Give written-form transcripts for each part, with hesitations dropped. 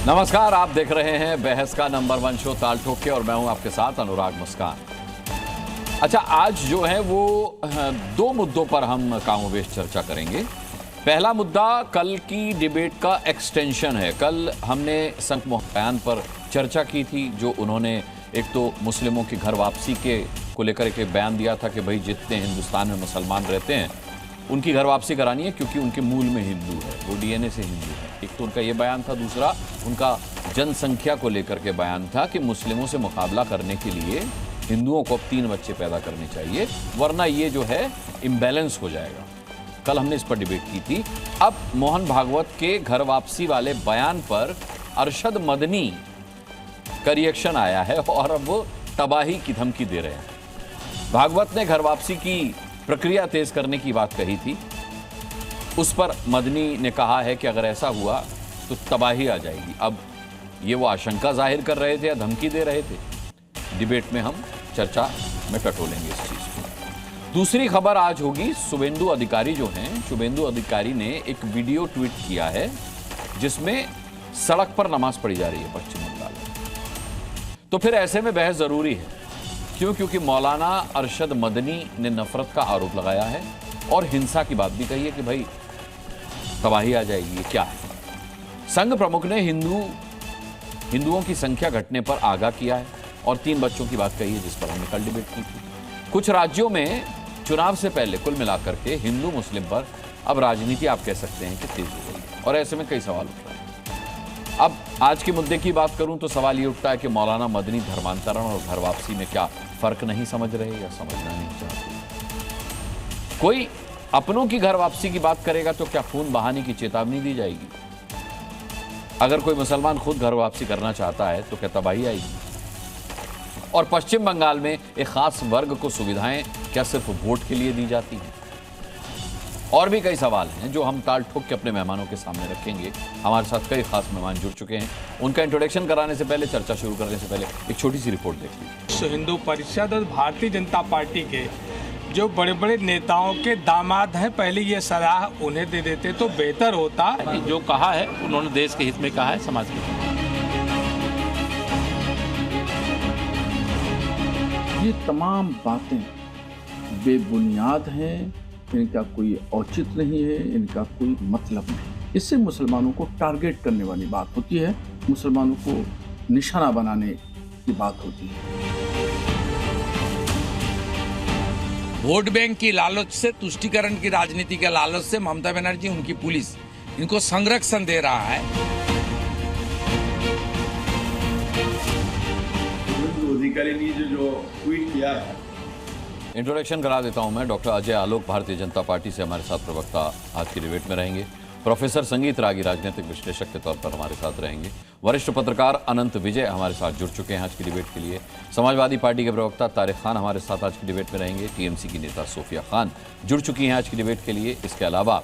नमस्कार, आप देख रहे हैं बहस का नंबर 1 शो ताल ठोक के और मैं हूं आपके साथ अनुराग मुस्कान। अच्छा, आज जो है वो 2 मुद्दों पर हम कमोबेश चर्चा करेंगे। पहला मुद्दा कल की डिबेट का एक्सटेंशन है। कल हमने संघ बयान पर चर्चा की थी, जो उन्होंने एक तो मुस्लिमों की घर वापसी को लेकर एक बयान दिया था कि भाई जितने हिंदुस्तान में मुसलमान रहते हैं उनकी घर वापसी करानी है क्योंकि उनके मूल में हिंदू है, वो डीएनए से हिंदू है। एक तो उनका ये बयान था, दूसरा उनका जनसंख्या को लेकर के बयान था कि मुस्लिमों से मुकाबला करने के लिए हिंदुओं को अब 3 बच्चे पैदा करने चाहिए, वरना ये जो है इम्बैलेंस हो जाएगा। कल हमने इस पर डिबेट की थी। अब मोहन भागवत के घर वापसी वाले बयान पर अरशद मदनी का रिएक्शन आया है और अब वो तबाही की धमकी दे रहे हैं। भागवत ने घर वापसी की प्रक्रिया तेज करने की बात कही थी, उस पर मदनी ने कहा है कि अगर ऐसा हुआ तो तबाही आ जाएगी। अब ये वो आशंका जाहिर कर रहे थे या धमकी दे रहे थे, डिबेट में हम चर्चा में टटोलेंगे इस चीज को। दूसरी खबर आज होगी, शुभेंदु अधिकारी जो हैं, शुभेंदु अधिकारी ने एक वीडियो ट्वीट किया है जिसमें सड़क पर नमाज पढ़ी जा रही है पश्चिम बंगाल में। तो फिर ऐसे में बहस जरूरी है। क्यों? क्योंकि मौलाना अरशद मदनी ने नफरत का आरोप लगाया है और हिंसा की बात भी कही है कि भाई तबाही आ जाएगी। ये क्या है? संघ प्रमुख ने हिंदुओं की संख्या घटने पर आगाह किया है और 3 बच्चों की बात कही है, जिस पर हमने कल डिबेट की थी। कुछ राज्यों में चुनाव से पहले कुल मिलाकर के हिंदू मुस्लिम पर अब राजनीति आप कह सकते हैं कि तेज हो गई है और ऐसे में कई सवाल उठ रहे हैं। अब आज के मुद्दे की बात करूं तो सवाल ये उठता है कि मौलाना मदनी धर्मांतरण और घर वापसी में क्या फर्क नहीं समझ रहे या समझना नहीं चाहते। कोई अपनों की घर वापसी की बात करेगा तो क्या खून बहाने की चेतावनी दी जाएगी? अगर कोई मुसलमान खुद घर वापसी करना चाहता है तो क्या तबाही आएगी? और पश्चिम बंगाल में एक खास वर्ग को सुविधाएं क्या सिर्फ वोट के लिए दी जाती हैं? और भी कई सवाल हैं जो हम ताल ठोक के अपने मेहमानों के सामने रखेंगे। हमारे साथ कई खास मेहमान जुड़ चुके हैं। उनका इंट्रोडक्शन कराने से पहले, चर्चा शुरू करने से पहले एक छोटी सी रिपोर्ट देख लीजिए। विश्व हिंदू परिषद और भारतीय जनता पार्टी के जो बड़े बड़े नेताओं के दामाद हैं, पहले ये सलाह उन्हें दे देते तो बेहतर होता। जो कहा है उन्होंने देश के हित में कहा है, समाज के हित में। ये तमाम बातें बेबुनियाद हैं, इनका कोई औचित्य नहीं है, इनका कोई मतलब नहीं। इससे मुसलमानों को टारगेट करने वाली बात होती है, मुसलमानों को निशाना बनाने की बात होती है। वोट बैंक की लालच से, तुष्टीकरण की राजनीति के लालच से ममता बनर्जी, उनकी पुलिस इनको संरक्षण दे रहा है। अधिकारी ने जो ट्वीट किया है, इंट्रोडक्शन करा देता हूं मैं। डॉक्टर अजय आलोक भारतीय जनता पार्टी से हमारे साथ प्रवक्ता आज की डिबेट में रहेंगे। प्रोफेसर संगीत रागी राजनीतिक विश्लेषक के तौर पर हमारे साथ रहेंगे। वरिष्ठ पत्रकार अनंत विजय हमारे साथ जुड़ चुके हैं आज की डिबेट के लिए। समाजवादी पार्टी के प्रवक्ता तारिक खान हमारे साथ आज की डिबेट में रहेंगे। टीएमसी की नेता सोफिया खान जुड़ चुकी हैं आज की डिबेट के लिए। इसके अलावा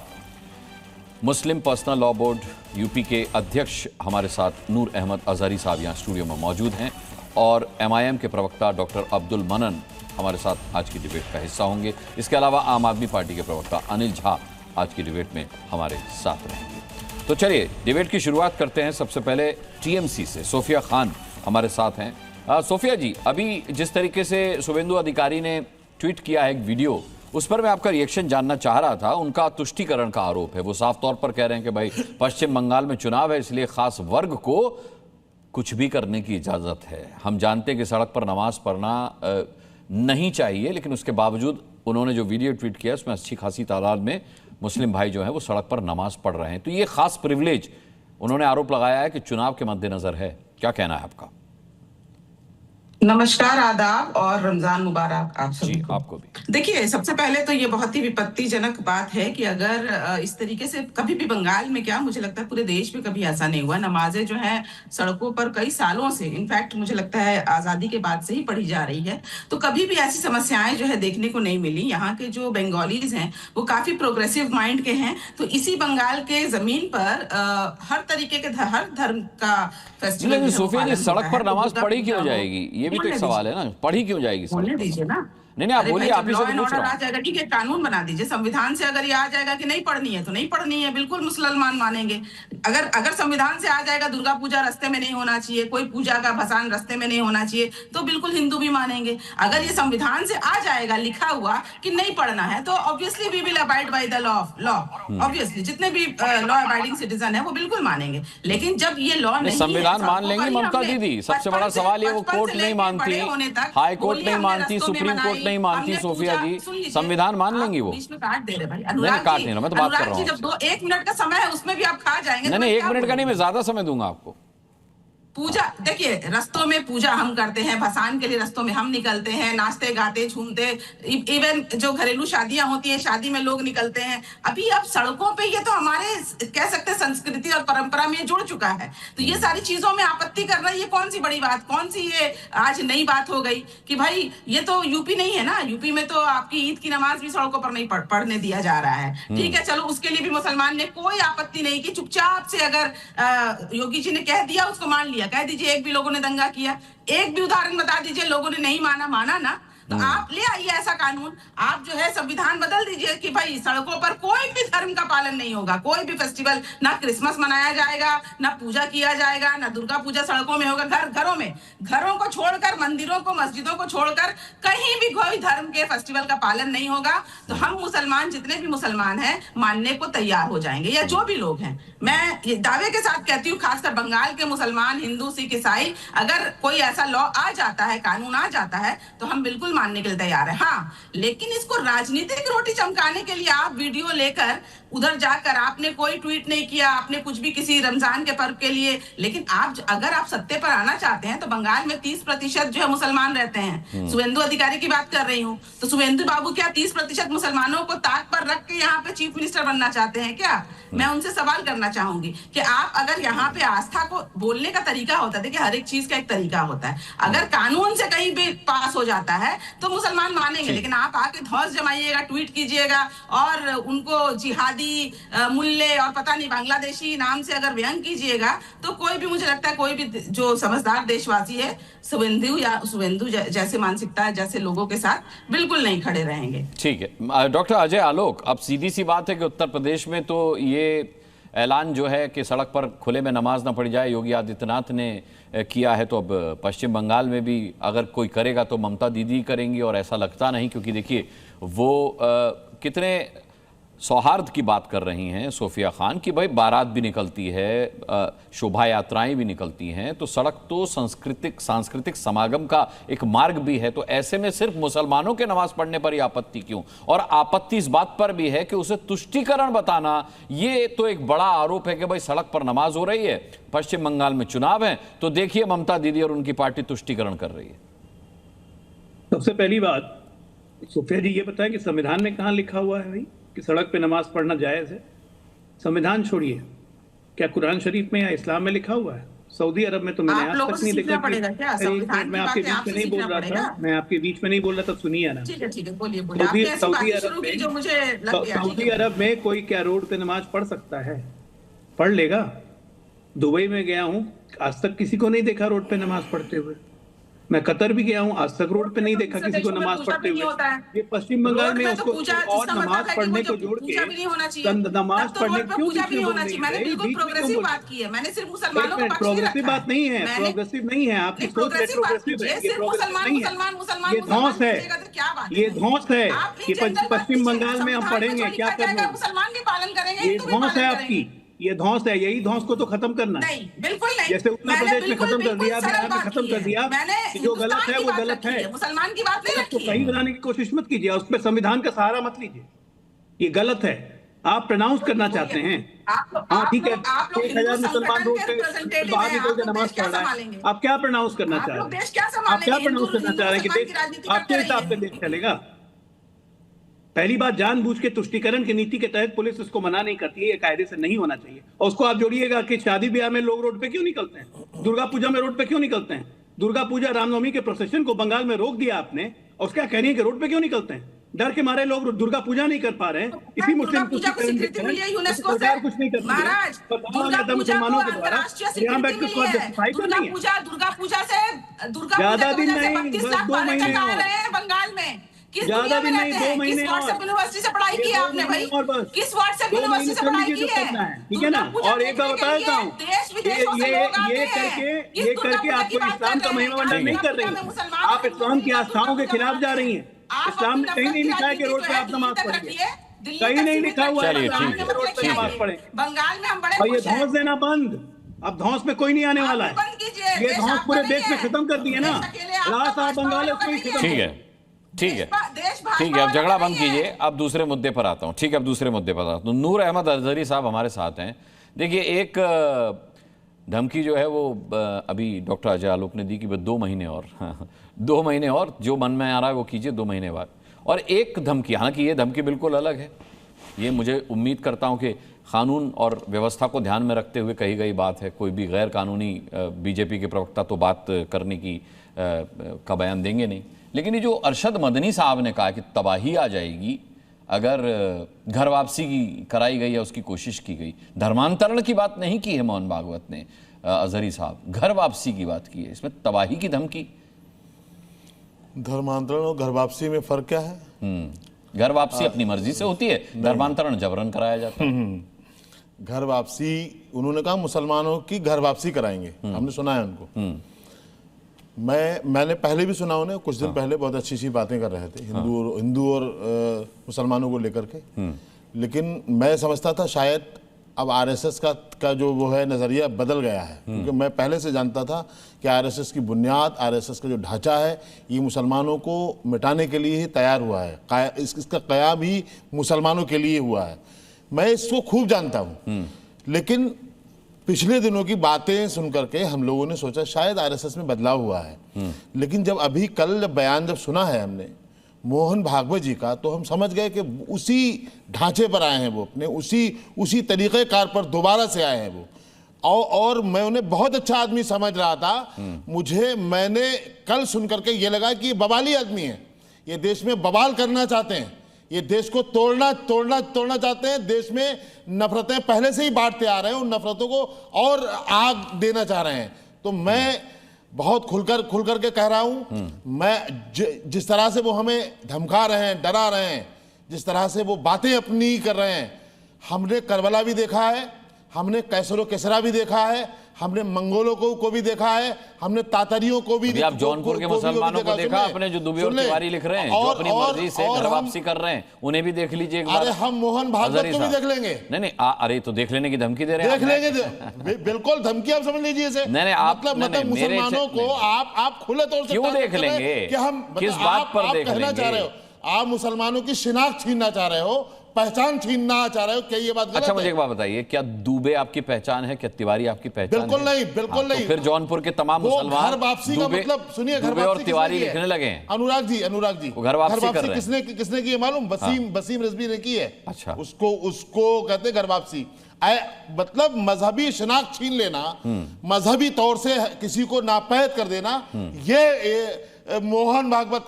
मुस्लिम पर्सनल लॉ बोर्ड यूपी के अध्यक्ष हमारे साथ नूर अहमद अजहरी साहब यहाँ स्टूडियो में मौजूद हैं और MIM के प्रवक्ता डॉक्टर अब्दुल मनन हमारे साथ आज की डिबेट का हिस्सा होंगे। इसके अलावा आम आदमी पार्टी के प्रवक्ता अनिल झा आज की डिबेट में हमारे साथ रहेंगे। तो चलिए डिबेट की शुरुआत करते हैं। सबसे पहले टीएमसी से सोफिया खान हमारे साथ हैं। सोफिया जी, अभी जिस तरीके से शुभेंदु अधिकारी ने ट्वीट किया है एक वीडियो, उस पर मैं आपका रिएक्शन जानना चाह रहा था। उनका तुष्टीकरण का आरोप है। वो साफ तौर पर कह रहे हैं कि भाई पश्चिम बंगाल में चुनाव है, इसलिए खास वर्ग को कुछ भी करने की इजाजत है। हम जानते हैं कि सड़क पर नमाज पढ़ना नहीं चाहिए, लेकिन उसके बावजूद उन्होंने जो वीडियो ट्वीट किया उसमें अच्छी खासी तादाद में मुस्लिम भाई जो हैं वो सड़क पर नमाज पढ़ रहे हैं। तो ये खास प्रिविलेज उन्होंने आरोप लगाया है कि चुनाव के मद्देनजर है। क्या कहना है आपका? नमस्कार, आदाब और रमजान मुबारक आप सभी को। आपको भी। देखिए, सबसे पहले तो ये बहुत ही विपत्तिजनक बात है कि अगर इस तरीके से कभी भी बंगाल में, क्या मुझे लगता है पूरे देश में कभी ऐसा नहीं हुआ। नमाजें जो है सड़कों पर कई सालों से, इनफैक्ट मुझे लगता है आजादी के बाद से ही पढ़ी जा रही है, तो कभी भी ऐसी समस्याएं जो है देखने को नहीं मिली। यहाँ के जो बंगालीज हैं वो काफी प्रोग्रेसिव माइंड के हैं, तो इसी बंगाल के जमीन पर हर तरीके के हर धर्म का फेस्टिवल। सोफिया जी, सड़क पर नमाज पढ़ी क्यों जाएगी? ये भी तो एक सवाल है ना, पढ़ी क्यों जाएगी? बोलने दीजिए ना। नहीं आप बोलिए, आप ही से लॉ एंड पूछ ऑर्डर रहा आ हूँ। जाएगा, ठीक है, कानून बना दीजिए। संविधान से अगर ये आ जाएगा कि नहीं पढ़नी है तो नहीं पढ़नी है, बिल्कुल मुसलमान मानेंगे। अगर संविधान से आ जाएगा दुर्गा पूजा रास्ते में नहीं होना चाहिए, कोई पूजा का भसान रास्ते में नहीं होना चाहिए, तो बिल्कुल हिंदू भी मानेंगे। अगर ये संविधान से आ जाएगा लिखा हुआ कि नहीं पढ़ना है, तो obviously we will abide by the law. Obviously जितने भी लॉ अबाइडिंग सिटीजन है वो बिल्कुल मानेंगे। लेकिन जब ये लॉ नहीं, संविधान मान लेंगी ममता दीदी, सबसे बड़ा सवाल है वो कोर्ट नहीं मानती, हाई कोर्ट नहीं मानती, सुप्रीम कोर्ट नहीं मानती, सोफिया जी संविधान मान लेंगी वो? बीच में काट दे रहे भाई, नहीं काट नहीं रहा, मैं तो बात कर रहा हूँ। जब 1 मिनट का समय है उसमें भी आप खा जाएंगे। नहीं 1 मिनट का नहीं, मैं ज्यादा समय दूंगा आपको। पूजा देखिए, रस्तों में पूजा हम करते हैं, भसान के लिए रस्तों में हम निकलते हैं, नाचते गाते झूमते, इवन जो घरेलू शादियां होती है शादी में लोग निकलते हैं। अभी अब सड़कों पे ये तो हमारे कह सकते हैं संस्कृति और परंपरा में जुड़ चुका है, तो ये सारी चीजों में आपत्ति करना ये कौन सी बड़ी बात, कौन सी ये आज नई बात हो गई कि भाई ये तो यूपी नहीं है ना, यूपी में तो आपकी ईद की नमाज भी सड़कों पर नहीं पढ़ने दिया जा रहा है। ठीक है, चलो उसके लिए भी मुसलमान ने कोई आपत्ति नहीं की, चुपचाप से अगर योगी जी ने कह दिया उसको मान लिया। कह दीजिए एक भी लोगों ने दंगा किया, एक भी उदाहरण बता दीजिए लोगों ने नहीं माना ना, तो आप ले आइए ऐसा कानून, आप जो है संविधान बदल दीजिए कि भाई सड़कों पर कोई भी धर्म का पालन नहीं होगा, कोई भी फेस्टिवल, ना क्रिसमस मनाया जाएगा, ना पूजा किया जाएगा, ना दुर्गा पूजा सड़कों में होगा। घरों को छोड़कर, मंदिरों को, मस्जिदों को छोड़कर कहीं भी कोई धर्म के फेस्टिवल का पालन नहीं होगा। तो हम मुसलमान, जितने भी मुसलमान हैं, मानने को तैयार हो जाएंगे, या जो भी लोग हैं। मैं ये दावे के साथ कहती हूँ, खासकर बंगाल के मुसलमान, हिंदू, सिख, ईसाई, अगर कोई ऐसा लॉ आ जाता है, कानून आ जाता है, तो हम बिल्कुल मानने के लिए तैयार है। हाँ, लेकिन इसको राजनीतिक रोटी चमकाने के लिए आप वीडियो लेकर उधर जाकर आपने कोई ट्वीट नहीं किया, आपने कुछ भी किसी रमजान के पर्व के लिए, लेकिन अगर आप सत्ते पर आना चाहते हैं तो बंगाल में 30% जो है मुसलमान रहते हैं। शुभेंदु अधिकारी की बात कर रही हूँ, तो शुभेंदु बाबू क्या 30% मुसलमानों को ताक पर रख के यहाँ पे चीफ मिनिस्टर बनना चाहते हैं क्या? मैं उनसे सवाल करना चाहूंगी कि आप अगर यहाँ पे आस्था को, बोलने का तरीका होता है, देखिए हर एक चीज का एक तरीका होता है, अगर कानून से कहीं भी पास हो जाता है तो मुसलमान मानेंगे, लेकिन आप आके धौस जमाइएगा, ट्वीट कीजिएगा और उनको जिहादी, मुल्ले और पता नहीं बांग्लादेशी नाम से अगर व्यंग कीजिएगा, तो कोई भी, मुझे लगता है कोई भी जो समझदार देशवासी है शुभेंदु जैसे मानसिकता है, जैसे लोगों के साथ बिल्कुल नहीं खड़े रहेंगे। ठीक है डॉक्टर अजय आलोक, अब सीधी सी बात है कि उत्तर प्रदेश में तो ये ऐलान जो है कि सड़क पर खुले में नमाज ना पढ़ जाए, योगी आदित्यनाथ ने किया है, तो अब पश्चिम बंगाल में भी अगर कोई करेगा तो ममता दीदी करेंगी, और ऐसा लगता नहीं, क्योंकि देखिए वो कितने सौहार्द की बात कर रही हैं सोफिया खान की, भाई बारात भी निकलती है, शोभा यात्राएं भी निकलती हैं, तो सड़क तो सांस्कृतिक समागम का एक मार्ग भी है, तो ऐसे में सिर्फ मुसलमानों के नमाज पढ़ने पर ही आपत्ति क्यों? और आपत्ति इस बात पर भी है कि उसे तुष्टीकरण बताना, ये तो एक बड़ा आरोप है कि भाई सड़क पर नमाज हो रही है, पश्चिम बंगाल में चुनाव है, तो देखिए ममता दीदी और उनकी पार्टी तुष्टीकरण कर रही है। सबसे पहली बात सोफिया जी ये बताएं कि संविधान में कहां लिखा हुआ है भाई कि सड़क पे नमाज पढ़ना जायज है? संविधान छोड़िए, क्या कुरान शरीफ में या इस्लाम में लिखा हुआ है? सऊदी अरब में तो मैंने आज तक नहीं देखा। मैं आपके बीच में नहीं बोल रहा था, मैं आपके बीच में नहीं बोल रहा था, सुनिए ना। सऊदी अरब में कोई क्या रोड पे नमाज पढ़ सकता है? पढ़ लेगा। दुबई में गया हूँ, आज तक किसी को नहीं देखा रोड पे नमाज पढ़ते हुए। मैं कतर भी गया हूँ, आज तक रोड पे नहीं देखा किसी को नमाज पढ़ते हुए। ये पश्चिम बंगाल में उसको और नमाज पढ़ने को जोड़ के नमाज पढ़ने क्यों प्रोग्रेसिव बात की है मैंने, सिर्फ मुसलमानों को प्रोग्रेसिव बात नहीं है, प्रोग्रेसिव नहीं है, आपकी सोच रेट्रोग्रेसिव है, ये धौंस है, ये धौंस है कि पश्चिम बंगाल में हम पढ़ेंगे क्या करना, मुसलमान के पालन करेंगे, ये धौंस है आपकी, ये धौंस है, यही धौंस को तो खत्म करना है। नहीं, बिल्कुल नहीं। जैसे उत्तर प्रदेश में खत्म कर दिया, बिहार में खत्म कर दिया, जो गलत है वो गलत है। मुसलमान की बात नहीं रखी, तो सही बनाने की कोशिश मत कीजिए, उसमें संविधान का सहारा मत लीजिए, ये गलत है। आप प्रनाउंस करना चाहते हैं, हाँ ठीक है, 1000 मुसलमान रोड पे बाहर निकल के नमाज पढ़ रहा है, आप क्या प्रनाउंस करना चाह रहे हैं? आप क्या प्रनाउंस करना चाह रहे हैं कि देश आपके हिसाब से देश चलेगा? पहली बात, जानबूझ के तुष्टीकरण की नीति के तहत पुलिस उसको मना नहीं करती है, ये कायदे से नहीं होना चाहिए। और उसको आप जोड़िएगा कि शादी ब्याह में लोग रोड पे क्यों निकलते हैं, दुर्गा पूजा में रोड पे क्यों निकलते हैं? दुर्गा पूजा, रामनवमी के प्रोसेशन को बंगाल में रोक दिया आपने, और उसका कह रही है कि रोड पे क्यों निकलते हैं? डर के मारे लोग दुर्गा पूजा नहीं कर पा रहे हैं, इसी मुस्लिम सरकार कुछ नहीं कर रही मुसलमानों के द्वारा। यहाँ बैठ के जस्टिफाई कर रही है। दुर्गा पूजा से ज्यादा दिन नहीं, बस 2 महीने बंगाल में किस ज्यादा दुनिया भी में नहीं, रहते 2 हैं? महीने किस और व्हाट्सएप यूनिवर्सिटी से पढ़ाई की है आपने भाई? और बस किस व्हाट्सएप 2 महीने यूनिवर्सिटी से कर पढ़ाई लीजिए की जो है? करना है, ठीक है ना। और एक बात बता देता हूँ, देश विदेशों से लोग आते ये हैं। किस ये दुर्गा करके पूजा आप की कोई बात इस्लाम कर का रहे महिमा हैं? मंडन नहीं कर दुर्गा रही पूजा में हैं। मुसलमान आप इस्लाम की आस्थाओं के खिलाफ जा रही हैं। आप इस्लाम में अपनी कहीं नहीं नफरत लिखा है कि की रोड पे आप राजनीति नमाज तक पढ़िए, रखिए। दिल्ली कहीं तक नहीं सीमित लिखा हुआ है चलिए, इस्लाम ठीक के है, रोड पे ठीक नमाज है। पढ़े। बंगाल में हम बड़े और ये खुश हैं। धौंस देना बंद, अब धौंस पे कोई नहीं आने वाला है। बंद कीजिए। ये देश धौंस आपका पूरे नहीं देश में है। खत्म कर दिए ना। देश अकेले आपका रास आप भाजपा बंगाल वालों का को ही नहीं खत्म ठीक है, ठीक है, देश ठीक है। अब झगड़ा बंद कीजिए, अब दूसरे मुद्दे पर आता हूँ। ठीक है, अब दूसरे मुद्दे पर आता हूँ। नूर अहमद अजहरी साहब हमारे साथ हैं। देखिए, एक धमकी जो है वो अभी डॉक्टर अजय आलोक ने दी कि 2 महीने और 2 महीने और जो मन में आ रहा है वो कीजिए 2 महीने बाद। और एक धमकी, हालांकि ये धमकी बिल्कुल अलग है, ये मुझे उम्मीद करता हूँ कि कानून और व्यवस्था को ध्यान में रखते हुए कही गई बात है। कोई भी गैर कानूनी बीजेपी के प्रवक्ता तो बात करने की का बयान देंगे नहीं। लेकिन ये जो अरशद मदनी साहब ने कहा कि तबाही आ जाएगी अगर घर वापसी की कराई गई या उसकी कोशिश की गई, धर्मांतरण की बात नहीं की है मोहन भागवत ने, अजहरी साहब घर वापसी की बात की है। इसमें तबाही की धमकी। धर्मांतरण और घर वापसी में फर्क क्या है? घर वापसी अपनी मर्जी से होती है, धर्मांतरण जबरन कराया जाता है। घर वापसी, उन्होंने कहा मुसलमानों की घर वापसी कराएंगे, हमने सुना है उनको। मैंने पहले भी सुना उन्हें, कुछ दिन पहले बहुत अच्छी बातें कर रहे थे हिंदू और मुसलमानों को लेकर के। लेकिन मैं समझता था शायद अब आरएसएस का जो वो है नज़रिया बदल गया है, क्योंकि मैं पहले से जानता था कि आरएसएस की बुनियाद, आरएसएस का जो ढांचा है, ये मुसलमानों को मिटाने के लिए ही तैयार हुआ है। इसका क़याम ही मुसलमानों के लिए हुआ है। मैं इसको खूब जानता हूँ। लेकिन पिछले दिनों की बातें सुनकर के हम लोगों ने सोचा शायद आरएसएस में बदलाव हुआ है। लेकिन जब अभी कल बयान जब सुना है हमने मोहन भागवत जी का, तो हम समझ गए कि उसी ढांचे पर आए हैं वो, अपने उसी तरीक़ेकार पर दोबारा से आए हैं वो। और मैं उन्हें बहुत अच्छा आदमी समझ रहा था। मैंने कल सुन करके ये लगा कि ये बवाली आदमी है, ये देश में बवाल करना चाहते हैं, ये देश को तोड़ना चाहते हैं। देश में नफरतें पहले से ही बांटते आ रहे हैं, उन नफरतों को और आग देना चाह रहे हैं। तो मैं बहुत खुलकर के कह रहा हूं, मैं जिस तरह से वो हमें धमका रहे हैं, डरा रहे हैं, जिस तरह से वो बातें अपनी कर रहे हैं, हमने करबला भी देखा है, हमने कैसरो केसरा भी देखा है, हमने मंगोलों को भी देखा है, हमने तातरियों को भी। आप जौनपुर के मुसलमानों को देखा अपने, जो दुबे और तिवारी लिख रहे हैं, जो अपनी मर्जी से घर वापसी कर रहे हैं, उन्हें भी देख लीजिए एक बार। अरे हम मोहन भागवत को भी देख लेंगे। नहीं, अरे तो देख लेने की धमकी दे रहे हैं, देख लेंगे, बिल्कुल धमकी आप समझ लीजिए इसे। नहीं, मतलब मुसलमानों को आप खुले तौर से क्यों देख लेंगे कि हम किस बात पर देख कहना चाह रहे हो, आप मुसलमानों की शिनाख्त छीनना चाह रहे हो, पहचान छीनना चाह रहे हो, क्या ये बात गलत है? अच्छा, मुझे एक बात बताइए, क्या दुबे आपकी पहचान है, क्या तिवारी आपकी पहचान बिल्कुल है? नहीं, बिल्कुल नहीं। तो फिर जौनपुर के तमाम मुसलमान घर वापसी का मतलब सुनिए, घर दुबे और वापसी तिवारी लिखने लगे हैं। अनुराग जी घर वापसी कर रहे हैं। किसने की है मालूम? वसीम रिजवी ने की है। अच्छा, उसको कहते हैं घर वापसी। मतलब मजहबी शिनाख्त छीन लेना, मजहबी तौर से किसी को नापैद कर देना, ये मोहन भागवत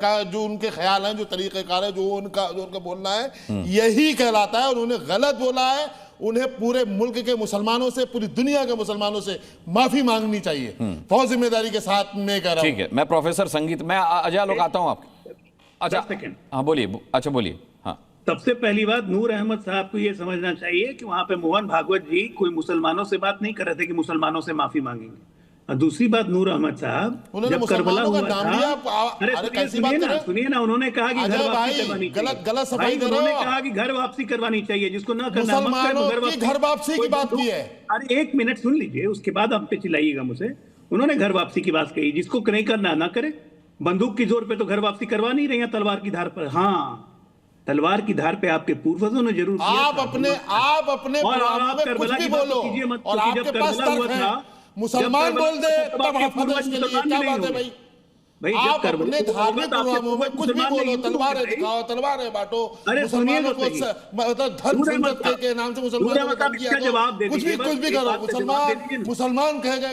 का जो उनके ख्याल हैं, जो तरीक़ेकार है, जो उनका बोलना है, यही कहलाता है। उन्होंने गलत बोला है। उन्हें पूरे मुल्क के मुसलमानों से, पूरी दुनिया के मुसलमानों से माफी मांगनी चाहिए। बहुत जिम्मेदारी के साथ मैं कह रहा हूं। ठीक है, मैं प्रोफेसर संगीत, मैं अजय आलोक आता हूं आपके। अच्छा, हाँ बोलिए। अच्छा बोलिए। हाँ, सबसे पहली बात, नूर अहमद साहब को यह समझना चाहिए कि वहां पे मोहन भागवत जी कोई मुसलमानों से बात नहीं कर रहे थे कि मुसलमानों से माफी मांगेंगे। और दूसरी बात, नूर अहमद साहब जब करबला हुआ था, अरे सुनिए ना, उन्होंने कहा कि घर वापसी करवानी चाहिए। उन्होंने कहा कि घर वापसी करवानी चाहिए, जिसको ना करना घर वापसी की बात की है। अरे एक मिनट सुन लीजिए, उसके बाद आप पे चिल्लाइएगा मुझसे। उन्होंने घर वापसी की बात कही, जिसको नहीं करना ना करे। बंदूक की जोर पे तो घर वापसी करवा नहीं रही है, तलवार की धार पर। हाँ, तलवार की धार पे आपके पूर्वजों ने जरूर किया। आप अपने कुछ भी बोलो, और आपके पास तर्क है। मुसलमान बोल दे तब हफाजत के लिए क्या बात है भाई? आप अपने धार्मिक प्रोग्रामों में कुछ भी बोलो, तलवारें दिखाओ, तलवारें बांटो, मुसलमानों को मतलब धर्म संरक्षण के नाम से मुसलमानों को कुछ भी करो, मुसलमान कह गए।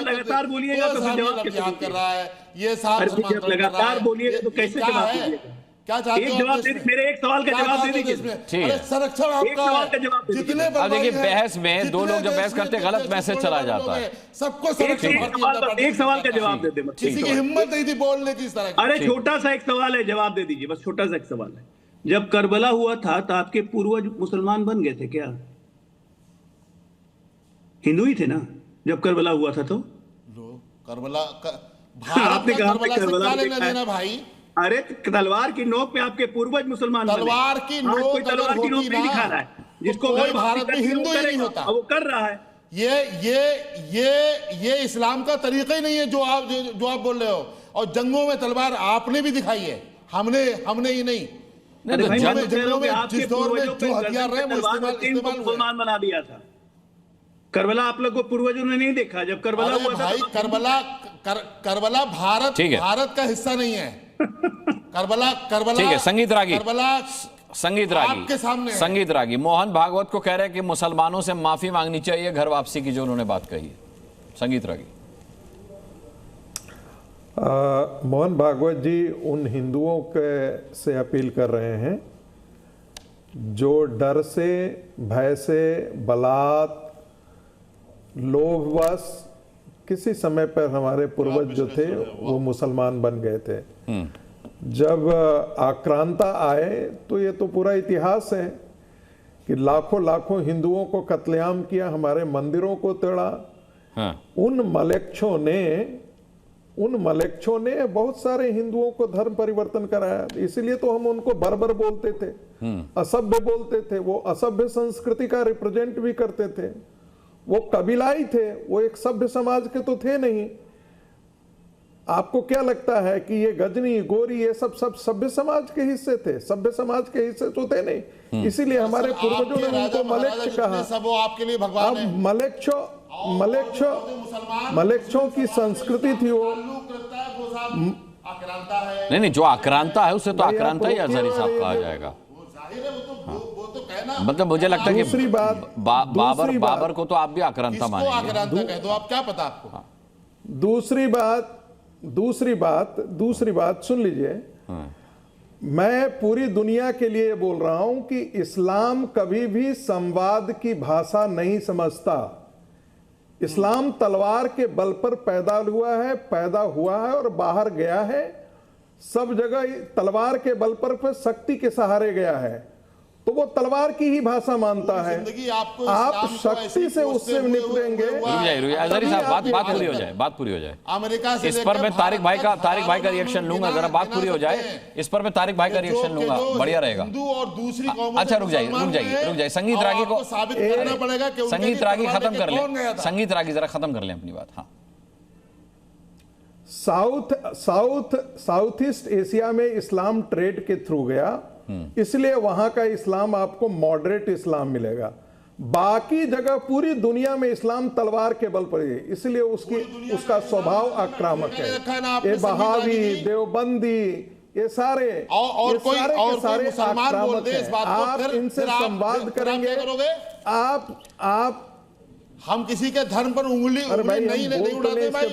लगातार बोलिएगा तो कर रहा है ये साहब, लगातार बोलिएगा तो कैसे जवाब दीजिएगा? क्या चाहते एक हो जवाब दे, मेरे एक सवाल का जवाब दे दीजिए। अरे संरक्षण आपका सवाल का जवाब दे जितने अब देखिए बहस में दो लोग जब बहस करते गलत मैसेज चला जाता है। सबको संरक्षण एक सवाल का जवाब दे दे, किसी की हिम्मत नहीं थी बोलने की इस तरह की। अरे छोटा सा एक सवाल है, जवाब दे दीजिए, बस छोटा सा एक सवाल है। जब करबला हुआ था तो आपके पूर्वज मुसलमान बन गए थे क्या? हिंदू ही थे ना जब करबला हुआ था? तो करबला आपने कहा करबला से क्या लेना भाई? अरे तलवार की नोक पे आपके पूर्वज मुसलमान तलवार की नोक कोई तलवार की नोक नहीं दिखा रहा है, जिसको भारत में हिंदू ही नहीं होता, वो कर रहा है। ये इस्लाम का तरीका ही नहीं है जो आप बोल रहे हो। और जंगों में तलवार आपने भी दिखाई है, हमने ही नहीं। जंगलों में जिस दौर में जो हथियार रहे वो इस्तेमाल मुसलमान बना दिया था। करबला आप लोग को पूर्वजों ने नहीं देखा जब करबला हुआ था? भाई करबला भारत का हिस्सा नहीं है। करबला ठीक है। संगीत रागी आपके सामने है। संगीत रागी मोहन भागवत को कह रहे हैं कि मुसलमानों से माफी मांगनी चाहिए घर वापसी की, जो उन्होंने बात कही है। संगीत रागी। मोहन भागवत जी उन हिंदुओं के से अपील कर रहे हैं जो डर से, भय से, बलात्, लोभवश किसी समय पर हमारे पूर्वज जो थे वो मुसलमान बन गए थे। जब आक्रांता आए तो ये तो पूरा इतिहास है कि लाखों लाखों हिंदुओं को कत्लेआम किया, हमारे मंदिरों को तोड़ा। उन मलेच्छों ने बहुत सारे हिंदुओं को धर्म परिवर्तन कराया, इसीलिए तो हम उनको बर्बर बोलते थे, असभ्य बोलते थे। वो असभ्य संस्कृति का रिप्रेजेंट भी करते थे। वो कबीलाई थे, वो एक सभ्य समाज के तो थे नहीं। आपको क्या लगता है कि ये गजनी, गोरी, ये सब सभ्य समाज के हिस्से थे? सभ्य समाज के हिस्से तो थे नहीं, इसीलिए हमारे पूर्वजों ने उनको मलेच्छ कहा। सब वो आपके लिए भगवान है। मलेच्छों की संस्कृति थी वो। नहीं, जो आक्रांता है उसे तो आक्रांता ही अजहरी साहब कहा जाएगा। मतलब मुझे लगता है कि बाबर को तो आप भी आक्रांता मानेंगे। तो आप क्या पता आपको? दूसरी बात सुन लीजिए। मैं पूरी दुनिया के लिए बोल रहा हूं कि इस्लाम कभी भी संवाद की भाषा नहीं समझता। इस्लाम तलवार के बल पर पैदा हुआ है और बाहर गया है। सब जगह तलवार के बल पर शक्ति के सहारे गया है, तो वो तलवार की ही भाषा मानता है। आप शक्ति से उससे निपटेंगे। अजहरी साहब बात पूरी हो जाए। अमेरिका से इस पर मैं तारिक भाई का रिएक्शन लूंगा। जरा बात पूरी हो जाए, इस पर मैं तारिक भाई का रिएक्शन लूंगा, बढ़िया रहेगा। और दूसरी अच्छा रुक जाइए। संगीत रागी को साबित करना पड़ेगा कि संगीत रागी खत्म कर ले। संगीत रागी जरा खत्म कर ले अपनी बात। हाँ, साउथ ईस्ट एशिया में इस्लाम ट्रेड के थ्रू गया, इसलिए वहां का इस्लाम आपको मॉडरेट इस्लाम मिलेगा। बाकी जगह पूरी दुनिया में इस्लाम तलवार के बल पर है, इसलिए उसका स्वभाव आक्रामक है। ये बहावी, देवबंदी, ये सारे आक्रामक हैं। आप इनसे संवाद करेंगे। आप हम किसी के धर्म पर उंगली नहीं उड़ाते भाई।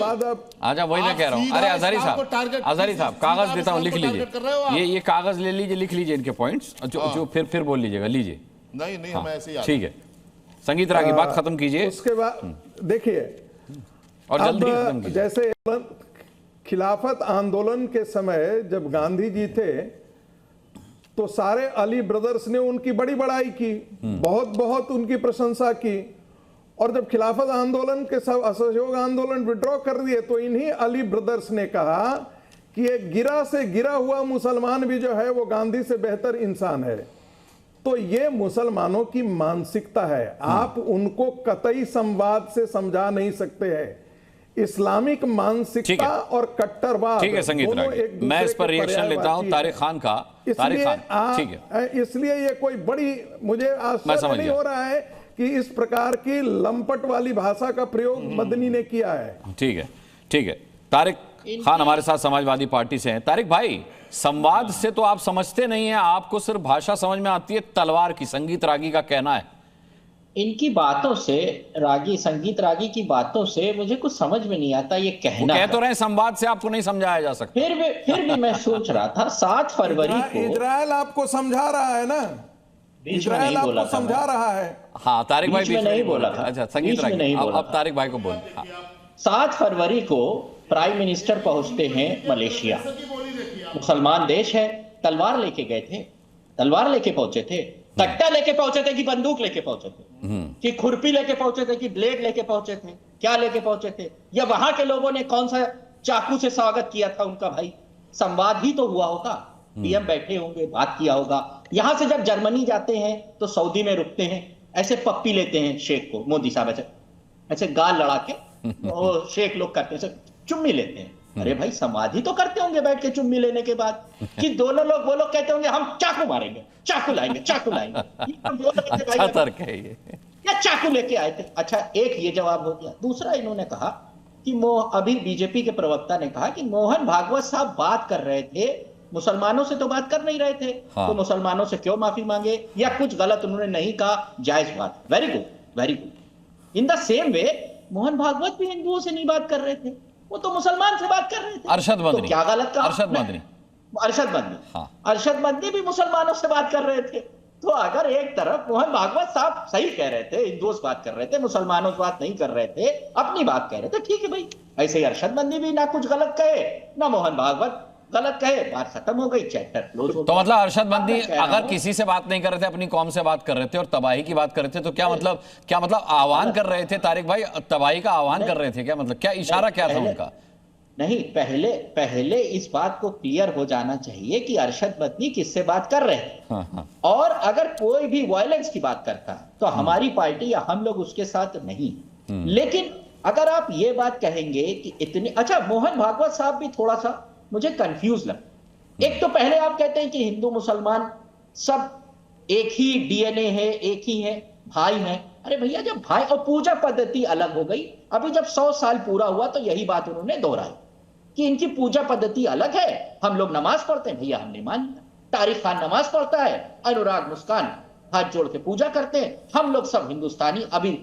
आजा, वही मैं कह रहा हूँ। अरे अजहरी साहब कागज देता हूँ, लिख लीजिए। ये कागज ले लीजिए, लिख लीजिए इनके पॉइंट्स, जो फिर बोल लीजिएगा। लीजिए। नहीं हम ऐसे ही। ठीक है, संगीत रागी बात खत्म कीजिए। उसके बाद देखिए, और जल्दी खत्म कीजिए। जैसे खिलाफत आंदोलन के समय जब गांधी जी थे तो सारे अली ब्रदर्स ने उनकी बड़ी बड़ाई की, बहुत उनकी प्रशंसा की। और जब खिलाफत आंदोलन के सब असहयोग आंदोलन विड्रॉ कर दिए तो इन्हीं अली ब्रदर्स ने कहा कि एक गिरा से गिरा हुआ मुसलमान भी जो है वो गांधी से बेहतर इंसान है। तो ये मुसलमानों की मानसिकता है, आप उनको कतई संवाद से समझा नहीं सकते हैं। इस्लामिक मानसिकता और कट्टरवाद, ठीक है संगीत रागी, मैं इस पर रिएक्शन लेता हूं तारिक खान का। तारिक खान, ठीक है, इसलिए ये कोई बड़ी मुझे आश्चर्य नहीं हो रहा है कि इस प्रकार की लंपट वाली भाषा का प्रयोग मदनी ने किया है। ठीक है। तारिक खान हमारे साथ समाजवादी पार्टी से हैं। तारिक भाई, संवाद से तो आप समझते नहीं हैं, आपको सिर्फ भाषा समझ में आती है तलवार की। संगीत रागी का कहना है इनकी बातों से, रागी संगीत रागी की बातों से मुझे कुछ समझ में नहीं आता ये कहना। कह तो रहे संवाद से आपको नहीं समझाया जा सकता। फिर भी मैं सोच रहा था 7 फरवरी को इजराइल आपको समझा रहा है ना, इजराइल आपको समझा रहा है। हाँ तारिक भाई बीच में नहीं बोला था। अच्छा संगीत रागी, अब तारिक भाई को बोल। 7 फरवरी को प्राइम मिनिस्टर पहुंचते हैं मलेशिया, मुसलमान देश है। तलवार लेके गए थे, तलवार लेके पहुंचे थे, कट्टा लेके पहुंचे थे कि बंदूक लेके पहुंचे थे, कि खुरपी लेके पहुंचे थे कि ब्लेड लेके पहुंचे थे, क्या लेके पहुंचे थे? या वहां के लोगों ने कौन सा चाकू से स्वागत किया था उनका? भाई संवाद ही तो हुआ होगा, पीएम बैठे होंगे, बात किया होगा। यहां से जब जर्मनी जाते हैं तो सऊदी में रुकते हैं, ऐसे पप्पी लेते हैं शेख को, मोदी साहब ऐसे गाल लड़ा के और शेख लोग करते हैं, चुम्मी लेते हैं। अरे भाई समाधि तो करते होंगे बैठ के चुम्मी लेने के बाद, कि दोनों लोग वो लोग कहते होंगे हम चाकू मारेंगे, चाकू लाएंगे, चाकू लाएंगे। अच्छा तर्क है ये, या चाकू लेके आए थे। अच्छा एक ये जवाब हो गया। दूसरा इन्होंने कहा कि अभी बीजेपी के प्रवक्ता ने कहा कि मोहन भागवत साहब बात कर रहे थे, मुसलमानों से तो बात कर नहीं रहे थे, तो मुसलमानों से क्यों माफी मांगे, या कुछ गलत उन्होंने नहीं कहा, जायज बात। Very good, very good. In the same way Mohan Bhagwat भी हिंदुओं से नहीं बात कर रहे थे, वो तो मुसलमान से बात कर रहे थे। अरशद मदनी, तो क्या गलत कहा? अरशद मदनी, अरशद मदनी भी मुसलमानों से बात कर रहे थे। तो अगर एक तरफ मोहन भागवत साहब सही कह रहे थे, हिंदुओं से बात कर रहे थे, मुसलमानों से बात नहीं कर रहे थे, अपनी बात कह रहे थे, ठीक है भाई। ऐसे ही अरशद मदनी भी ना कुछ गलत कहे ना मोहन भागवत गलत कहे, बात खत्म हो गई, चैप्टर क्लोज हो गया। तो मतलब अरशद मदनी अगर किसी से बात नहीं कर रहे थे, अपनी कौम से बात कर रहे थे और तबाही की बात कर रहे थे, तो क्या मतलब आह्वान कर रहे थे तारिक भाई, तबाही का आह्वान कर रहे थे क्या? मतलब क्या इशारा क्या था उनका? नहीं, पहले इस बात को क्लियर हो जाना चाहिए कि अरशद मदनी किससे बात कर रहे हैं। और अगर कोई भी वायलेंस की बात करता है तो हमारी पार्टी या हम लोग उसके साथ नहीं। लेकिन अगर आप ये बात कहेंगे कि इतनी, अच्छा मोहन भागवत साहब भी थोड़ा सा मुझे कंफ्यूज लगा। एक तो पहले आप कहते हैं कि हिंदू मुसलमान सब एक ही डीएनए है, एक ही है, भाई हैं। अरे भैया जब भाई, और पूजा पद्धति अलग हो गई। अभी जब 100 साल पूरा हुआ तो यही बात उन्होंने दोहराई कि इनकी पूजा पद्धति अलग है, हम लोग नमाज पढ़ते हैं। भैया हमने मान लिया, तारिक खान नमाज पढ़ता है, अनुराग मुस्कान हाथ जोड़ के पूजा करते हैं, हम लोग सब हिंदुस्तानी। अभी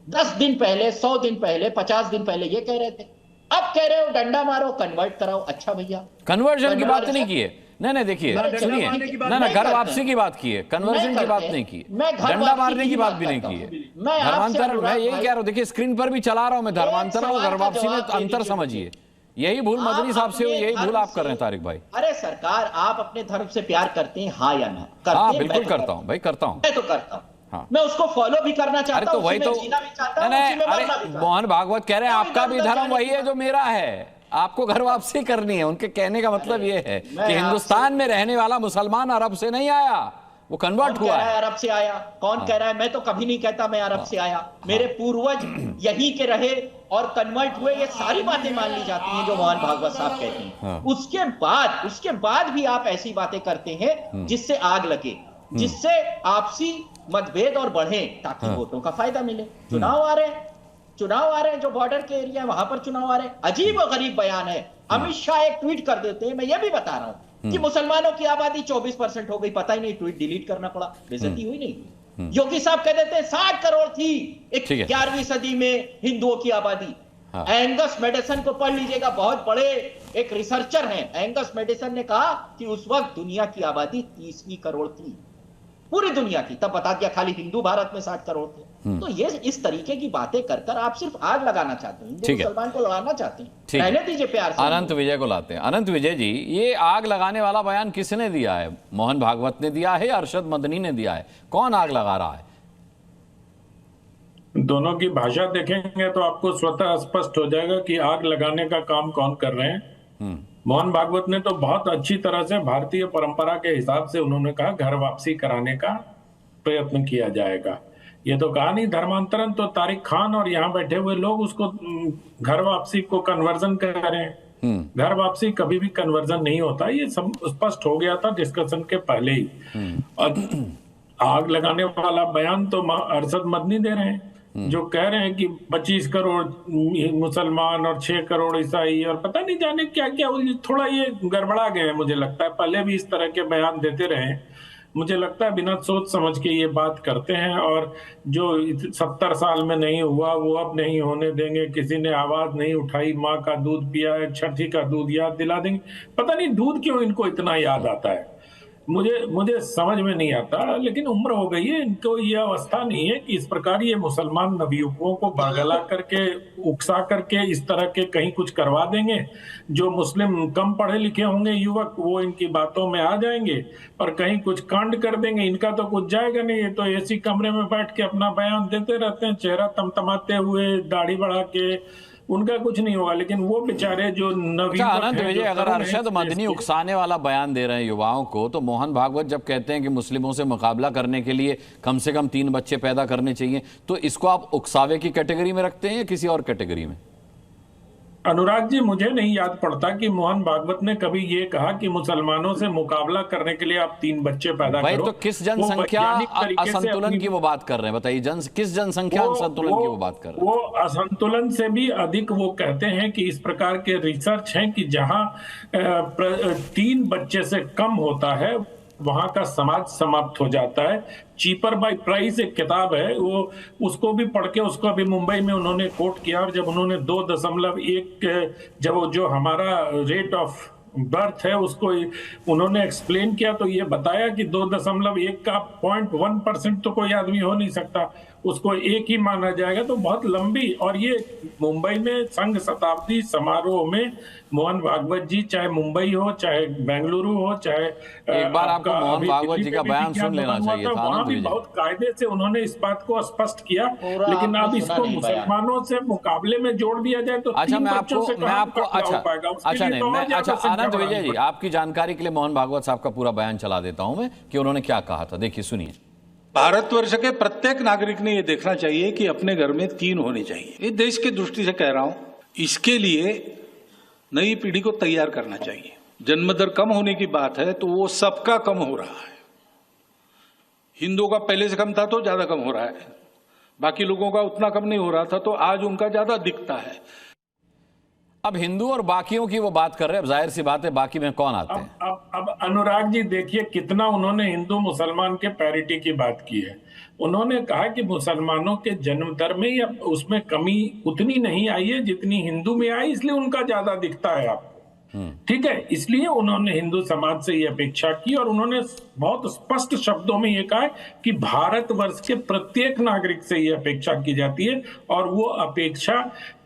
10 दिन पहले, 100 दिन पहले, 50 दिन पहले ये कह रहे थे, अब कह रहे हो डंडा मारो, कन्वर्ट कराओ। अच्छा भैया कन्वर्जन की बात नहीं की है, नहीं देखिए सुनिए, ना घर वापसी की बात की है, कन्वर्जन की बात नहीं की, डंडा मारने की बात भी नहीं की है। धर्मांतरण मैं यही कह रहा हूं, देखिए स्क्रीन पर भी चला रहा हूं मैं, धर्मांतरण और घर वापसी में अंतर समझिए। यही भूल मदनी साहब से, यही भूल आप कर रहे हैं तारिक भाई। अरे सरकार, आप अपने धर्म से प्यार करते हैं, हाँ या ना? हाँ बिल्कुल करता हूं भाई, करता हूं, मैं तो करता हूं। हाँ। मैं उसको फॉलो भी करना चाहता हूं, वही तो अरे मोहन भागवत कह रहे हैं आपका भी धर्म वही है जो मेरा है, आपको घर वापसी करनी है। उनके कहने का मतलब ये है कि हिंदुस्तान में रहने वाला मुसलमान अरब से नहीं आया, वो कन्वर्ट हुआ है। अरब से आया? कौन कह रहा है? मैं तो कभी नहीं कहता मैं अरब से आया। मेरे पूर्वज यहीं के रहे और कन्वर्ट हुए, ये सारी बातें मान ली जाती हैं जो मोहन भागवत साहब कहते हैं। उसके बाद भी आप ऐसी बातें करते हैं जिससे आग लगे, जिससे आपसी मतभेद और बढ़े, ताकि वोटों का फायदा मिले। चुनाव आ रहे हैं जो बॉर्डर के एरिया है वहां पर चुनाव आ रहे हैं। अजीब और गरीब बयान है। अमित शाह एक ट्वीट कर देते हैं, मैं ये भी बता रहा हूं कि मुसलमानों की आबादी 24% हो गई, पता ही नहीं, ट्वीट डिलीट करना पड़ा, बेइज्जती हुई नहीं। योगी साहब कह देते हैं 60 करोड़ थी 11वीं सदी में हिंदुओं की आबादी। एंगस मेडिसन को पढ़ लीजिएगा, बहुत बड़े एक रिसर्चर हैं। एंगस मेडिसन ने कहा कि उस वक्त दुनिया की आबादी 30 करोड़ थी, पूरी दुनिया की। तब बता दिया खाली हिंदू भारत में 60 करोड़ थे। तो ये इस तरीके की बातें कर आप सिर्फ आग लगाना चाहते हैं, हिंदू मुसलमान को लड़ाना चाहते हैं। रहने दीजिए प्यार से। अनंत विजय को लाते हैं। अनंत विजय जी, ये आग लगाने वाला बयान किसने दिया है? मोहन भागवत ने दिया है, अरशद मदनी ने दिया है? कौन आग लगा रहा है? दोनों की भाषा देखेंगे तो आपको स्वतः स्पष्ट हो जाएगा कि आग लगाने का काम कौन कर रहे हैं। मोहन भागवत ने तो बहुत अच्छी तरह से भारतीय परंपरा के हिसाब से उन्होंने कहा घर वापसी कराने का प्रयत्न किया जाएगा। ये तो कहा नहीं धर्मांतरण, तो तारिक खान और यहाँ बैठे हुए लोग उसको घर वापसी को कन्वर्जन करें। घर वापसी कभी भी कन्वर्जन नहीं होता, ये सब स्पष्ट हो गया था डिस्कशन के पहले ही। और आग लगाने वाला बयान तो अरशद मदनी दे रहे हैं, जो कह रहे हैं कि 25 करोड़ मुसलमान और 6 करोड़ ईसाई और पता नहीं जाने क्या क्या। थोड़ा ये गड़बड़ा गए हैं मुझे लगता है, पहले भी इस तरह के बयान देते रहे मुझे लगता है बिना सोच समझ के ये बात करते हैं, और जो 70 साल में नहीं हुआ वो अब नहीं होने देंगे, किसी ने आवाज नहीं उठाई, माँ का दूध पिया है, छठी का दूध याद दिला देंगे। पता नहीं दूध क्यों इनको इतना याद आता है, मुझे समझ में नहीं आता। लेकिन उम्र हो गई है, इनको ये अवस्था नहीं है कि इस प्रकार ये मुसलमान नवयुवकों को बरगला करके उकसा करके इस तरह के कहीं कुछ करवा देंगे। जो मुस्लिम कम पढ़े लिखे होंगे युवक, वो इनकी बातों में आ जाएंगे और कहीं कुछ कांड कर देंगे। इनका तो कुछ जाएगा नहीं, ये तो एसी कमरे में बैठ के अपना बयान देते रहते हैं, चेहरा तमतमाते हुए, दाढ़ी बढ़ा के, उनका कुछ नहीं होगा। लेकिन वो बेचारे जो आनंद विजय, अगर अरशद मदनी उकसाने वाला बयान दे रहे हैं युवाओं को, तो मोहन भागवत जब कहते हैं कि मुस्लिमों से मुकाबला करने के लिए कम से कम 3 बच्चे पैदा करने चाहिए, तो इसको आप उकसावे की कैटेगरी में रखते हैं या किसी और कैटेगरी में? अनुराग जी, मुझे नहीं याद पड़ता कि मोहन भागवत ने कभी ये कहा कि मुसलमानों से मुकाबला करने के लिए आप 3 बच्चे पैदा भाई करो। तो किस जनसंख्या असंतुलन की वो बात कर रहे हैं, बताइए? किस जनसंख्या असंतुलन की वो बात कर रहे हैं? वो असंतुलन से भी अधिक वो कहते हैं कि इस प्रकार के रिसर्च हैं कि जहां 3 बच्चे से कम होता है वहां का समाज समाप्त हो जाता है। चीपर बाय प्राइस एक किताब है, वो उसको भी पढ़ के उसको अभी मुंबई में उन्होंने कोट किया, और जब उन्होंने 2.1 जब जो हमारा रेट ऑफ बर्थ है उसको उन्होंने एक्सप्लेन किया, तो ये बताया कि 2.1 का 0.1% तो कोई आदमी हो नहीं सकता, उसको 1 ही माना जाएगा। तो बहुत लंबी, और ये मुंबई में संघ शताब्दी समारोह में मोहन भागवत जी, चाहे मुंबई हो, चाहे बेंगलुरु हो, चाहे एक बार आपको मोहन भागवत जी का बयान सुन लेना चाहिए था। वहां भी बहुत कायदे से उन्होंने इस बात को स्पष्ट किया, लेकिन अब इसको मुसलमानों से मुकाबले में जोड़ दिया जाए तो अच्छा, मैं आपको आनंद विजय जी, आपकी जानकारी के लिए मोहन भागवत साहब का पूरा बयान चला देता हूं मैं कि उन्होंने क्या कहा था। देखिए, सुनिए। भारतवर्ष के प्रत्येक नागरिक ने यह देखना चाहिए कि अपने घर में 3 होने चाहिए। ये देश की दृष्टि से कह रहा हूं, इसके लिए नई पीढ़ी को तैयार करना चाहिए। जन्म दर कम होने की बात है तो वो सबका कम हो रहा है। हिंदुओं का पहले से कम था तो ज्यादा कम हो रहा है, बाकी लोगों का उतना कम नहीं हो रहा था, तो आज उनका ज्यादा दिखता है। अब हिंदू और बाकियों की वो बात कर रहे हैं, अब जाहिर सी बात है बाकी में कौन आते हैं। अब अनुराग जी देखिए कितना उन्होंने हिंदू मुसलमान के पैरिटी की बात की है। उन्होंने कहा कि मुसलमानों के जन्म दर में या उसमें कमी उतनी नहीं आई है जितनी हिंदू में आई, इसलिए उनका ज्यादा दिखता है आपको। ठीक है, इसलिए उन्होंने हिंदू समाज से ये अपेक्षा की, और उन्होंने बहुत स्पष्ट शब्दों में ये कहा है कि भारतवर्ष के प्रत्येक नागरिक से ये अपेक्षा की जाती है, और वो अपेक्षा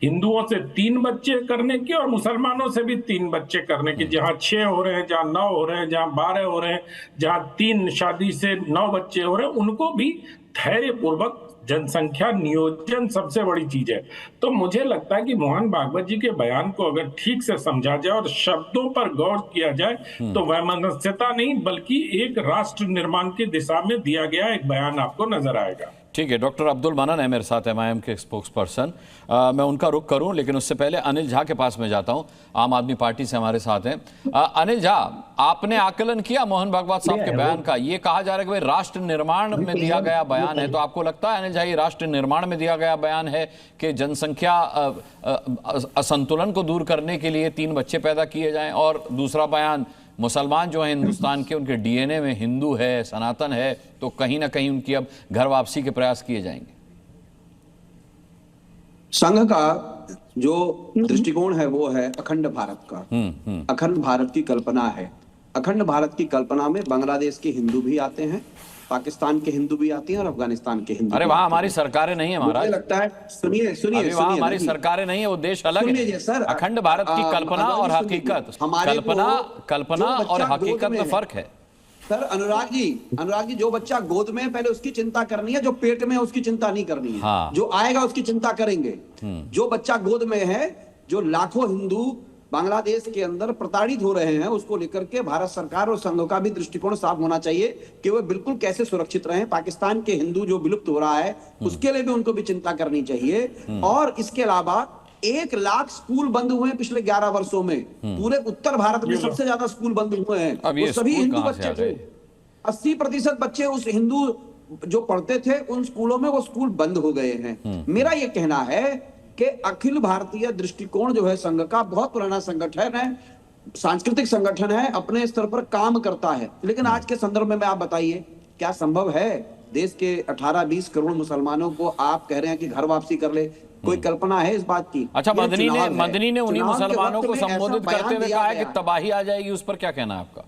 हिंदुओं से 3 बच्चे करने की और मुसलमानों से भी 3 बच्चे करने की। जहां 6 हो रहे हैं, जहां 9 हो रहे हैं, जहां 12 हो रहे हैं, जहां 3 शादी से 9 बच्चे हो रहे हैं, उनको भी धैर्यपूर्वक जनसंख्या नियोजन सबसे बड़ी चीज है। तो मुझे लगता है कि मोहन भागवत जी के बयान को अगर ठीक से समझा जाए और शब्दों पर गौर किया जाए तो वैमनस्यता नहीं बल्कि एक राष्ट्र निर्माण की दिशा में दिया गया एक बयान आपको नजर आएगा। ठीक है, डॉक्टर अब्दुल मन्नान है मेरे साथ, MIM के स्पोक्स पर्सन। मैं उनका रुख करूं, लेकिन उससे पहले अनिल झा के पास में जाता हूं, आम आदमी पार्टी से हमारे साथ हैं। अनिल झा, आपने आकलन किया मोहन भागवत साहब के बयान का? ये कहा जा रहा है कि भाई राष्ट्र निर्माण में दिया गया बयान है, तो आपको लगता है अनिल झा ये राष्ट्र निर्माण में दिया गया बयान है कि जनसंख्या असंतुलन को दूर करने के लिए 3 बच्चे पैदा किए जाएं? और दूसरा बयान, मुसलमान जो है हिंदुस्तान के, उनके DNA में हिंदू है, सनातन है, तो कहीं ना कहीं उनकी अब घर वापसी के प्रयास किए जाएंगे। संघ का जो दृष्टिकोण है वो है अखंड भारत का। अखंड भारत की कल्पना है। अखंड भारत की कल्पना में बांग्लादेश के हिंदू भी आते हैं, पाकिस्तान के हिंदू भी आते हैं और अफगानिस्तान के हिंदू। अरे वहां हमारी सरकारें नहीं है महाराज। मुझे लगता है, सुनिए वहां हमारी सरकारें नहीं है, वो देश अलग है। सर, अखंड भारत की कल्पना और हकीकत, कल्पना और हकीकत में फर्क है। सर अनुराग जी, जो बच्चा गोद में है पहले उसकी चिंता करनी है, जो पेट में है उसकी चिंता नहीं करनी है। हाँ। जो आएगा उसकी चिंता करेंगे। जो बच्चा गोद में है, जो लाखों हिंदू बांग्लादेश के अंदर प्रताड़ित हो रहे हैं, उसको लेकर के भारत सरकार और संघ का भी दृष्टिकोण साफ होना चाहिए कि वे बिल्कुल कैसे सुरक्षित रहें। पाकिस्तान के हिंदू जो विलुप्त हो रहा है उसके लिए भी उनको भी चिंता करनी चाहिए। और इसके अलावा 1 लाख स्कूल बंद हुए हैं पिछले 11 वर्षों में। पूरे उत्तर भारत में सबसे ज्यादा स्कूल बंद हुए हैं। वो सभी हिंदू बच्चे थे। 80% बच्चे उस हिंदू जो पढ़ते थे उन स्कूलों में, वो स्कूल बंद हो गए हैं। मेरा ये कहना है कि अखिल भारतीय दृष्टिकोण जो है संघ का, बहुत पुराना संगठन है, सांस्कृतिक संगठन है, अपने स्तर पर काम करता है, लेकिन आज के संदर्भ में आप बताइए क्या संभव है देश के 18-20 करोड़ मुसलमानों को आप कह रहे हैं कि घर वापसी कर ले? कोई कल्पना है इस बात की? अच्छा, मदनी ने उन्हीं मुसलमानों को संबोधित करते हुए कहा है कि तबाही आ जाएगी, उस पर क्या कहना है आपका?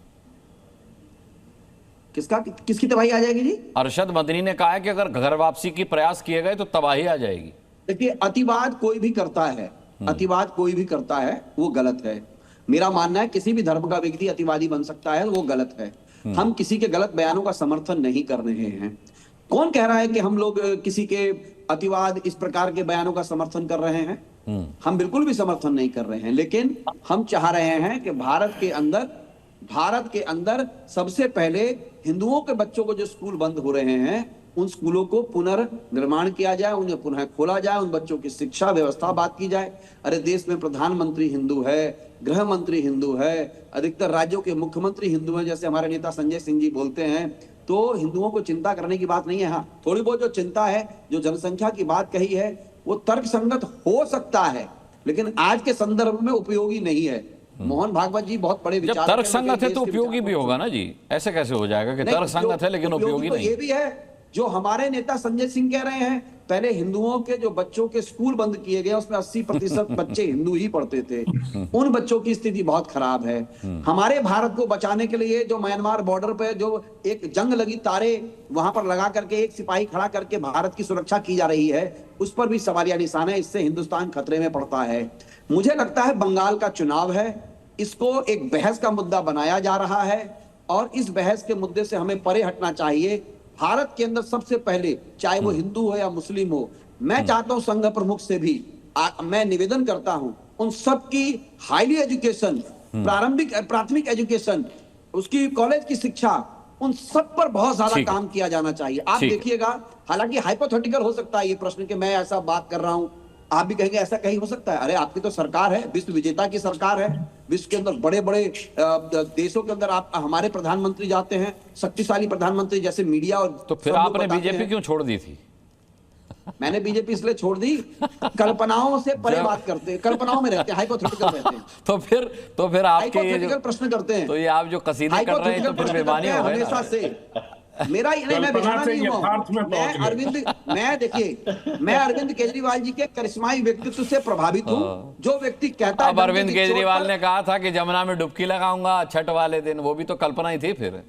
किसकी तबाही आ जाएगी जी? अरशद मदनी ने कहा है कि अगर घर वापसी की प्रयास किए गए तो तबाही आ जाएगी। देखिए, अतिवाद कोई भी करता है, अतिवाद कोई भी करता है वो गलत है। मेरा मानना है किसी भी धर्म का व्यक्ति अतिवादी बन सकता है, वो गलत है। हम किसी के गलत बयानों का समर्थन नहीं कर रहे हैं। कौन कह रहा है कि हम लोग किसी के अतिवाद इस प्रकार के बयानों का समर्थन कर रहे हैं? हम बिल्कुल भी समर्थन नहीं कर रहे हैं, लेकिन हम चाह रहे हैं कि भारत के अंदर सबसे पहले हिंदुओं के बच्चों को जो स्कूल बंद हो रहे हैं उन स्कूलों को पुनर्निर्माण किया जाए, उन्हें पुनः खोला जाए, उन बच्चों की शिक्षा व्यवस्था बात की जाए। अरे देश में प्रधानमंत्री हिंदू है, गृह मंत्री हिंदू है, अधिकतर राज्यों के मुख्यमंत्री हिंदू हैं, जैसे हमारे नेता संजय सिंह जी बोलते हैं। तो हिंदुओं को चिंता करने की बात नहीं है। हाँ, थोड़ी बहुत जो चिंता है, जो जनसंख्या की बात कही है, वो तर्कसंगत हो सकता है, लेकिन आज के संदर्भ में उपयोगी नहीं है। मोहन भागवत जी बहुत बड़े विचार, जब तर्कसंगत है तो उपयोगी भी होगा ना जी। ऐसे कैसे हो जाएगा कि तर्कसंगत है लेकिन उपयोगी नहीं? ये भी है जो हमारे नेता संजय सिंह कह रहे हैं, पहले हिंदुओं के जो बच्चों के स्कूल बंद किए गए उसमें 80% बच्चे हिंदू ही पढ़ते थे। उन बच्चों की स्थिति बहुत खराब है। हमारे भारत को बचाने के लिए जो म्यांमार बॉर्डर पे जो एक जंग लगी तारे वहां पर लगा करके एक सिपाही खड़ा करके भारत की सुरक्षा की जा रही है, उस पर भी सवालिया निशान है। इससे हिंदुस्तान खतरे में पड़ता है। मुझे लगता है बंगाल का चुनाव है, इसको एक बहस का मुद्दा बनाया जा रहा है और इस बहस के मुद्दे से हमें परे हटना चाहिए। भारत के अंदर सबसे पहले, चाहे वो हिंदू हो या मुस्लिम हो, मैं चाहता हूं संघ प्रमुख से भी मैं निवेदन करता हूं, उन सब की हाईली एजुकेशन, प्राथमिक एजुकेशन, उसकी कॉलेज की शिक्षा, उन सब पर बहुत ज्यादा काम किया जाना चाहिए। आप देखिएगा, हालांकि हाइपोथेटिकल हो सकता है ये प्रश्न कि मैं ऐसा बात कर रहा हूं, आप भी कहेंगे ऐसा कहीं हो सकता है। अरे आपकी तो सरकार है, विश्व विजेता की सरकार है, विश्व के अंदर बड़े बड़े देशों के अंदर आप हमारे प्रधानमंत्री जाते हैं, शक्तिशाली प्रधानमंत्री जैसे मीडिया और तो फिर आपने बीजेपी क्यों छोड़ दी थी? मैंने बीजेपी इसलिए छोड़ दी, कल्पनाओं से परे बात करते हैं, कल्पनाओं में रहते हैं, हाइपोथेटिकल रहते हैं। तो फिर आपके हाइपोथेटिकल प्रश्न करते हैं। तो ये आप जो कसीदे कर रहे हैं तो फिर बेईमानी हो गई हमेशा से। मेरा मैं बेचारा नहीं हुआ, मैं अरविंद केजरीवाल जी के करिश्माई व्यक्तित्व से प्रभावित हूँ। जो व्यक्ति कहता है, अब अरविंद केजरीवाल ने कहा था कि जमुना में डुबकी लगाऊंगा छठ वाले दिन, वो भी तो कल्पना ही थी। फिर